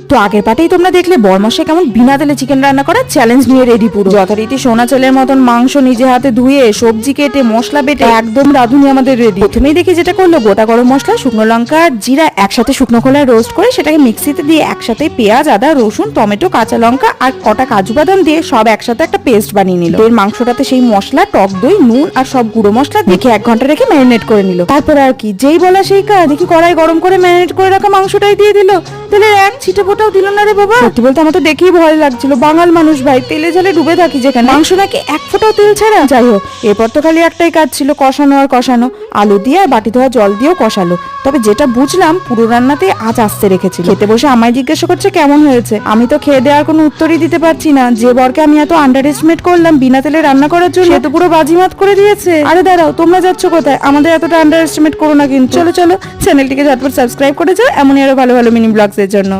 তো আগের পাটেই তোমরা দেখলে বরমশাই কেমন বিনা তেলে চিকেন রান্না করার চ্যালেঞ্জ নিয়ে রেডি পুরো যথারীতি সোনা চালের মতন মাংস নিজে হাতে ধুয়ে সবজি কেটে মশলা বেটে একদম রাঁধুনি আমাদের রেডি। প্রথমেই দেখি যেটা করলো, গোটা গরম মশলা, শুকনো লঙ্কা আর জিরা একসাথে শুকনো খোলায় রোস্ট করে সেটাকে মিক্সিতে দিয়ে একসাথে পেঁয়াজ, আদা, রসুন, টমেটো, কাঁচা লঙ্কা আর কটা কাজু বাদাম দিয়ে সব একসাথে একটা পেস্ট বানিয়ে নিল। এর মাংসটাতে সেই মশলা, টক দই, নুন আর সব গুঁড়ো মশলা দেখে 1 ঘন্টা রেখে ম্যারিনেট করে নিল। তারপর আর কি, যেই বলা সেই কাজ, দেখি কড়াই গরম করে ম্যারিনেট করে রাখা মাংসটাই দিয়ে দিল। তেলের এক ছিটে ফোটাও দিল না রে বাবা। সত্যি বলতে আমার তো দেখেই ভয় লাগছিল, বাঙাল মানুষ ভাই, তেলে ঝালে ডুবে থাকি যেখানে, মাংস নাকি 1 ফোঁটাও তেল ছাড়া। যাই হোক, এরপর তো খালি একটাই কাজ ছিল, কষানো আর কষানো। আলু দিয়ে আর বাটি ধোয়া জল দিয়েও কষালো। তবে যেটা বুঝলাম, পুরো রান্নাতে আজ আসতে রেখেছিল। খেতে বসে আমায় জিজ্ঞাসা করছে কেমন হয়েছে। আমি তো খেয়ে দেওয়ার কোনো উত্তরই দিতে পারছি না। যে বরকে আমি এত আন্ডার এস্টিমেট করলাম বিনা তেলে রান্না করার জন্য, সে তো পুরো বাজিমাত করে দিয়েছে। আরে দাঁড়াও, তোমরা যাচ্ছ কোথায়? আমাদের এতটা আন্ডার এস্টিমেট করো না কিন্তু। চলো চলো, চ্যানেলটিকে ঝটপট সাবস্ক্রাইব করে যাও এমনই আরো ভালো ভালো মিনি ব্লগস এর জন্য।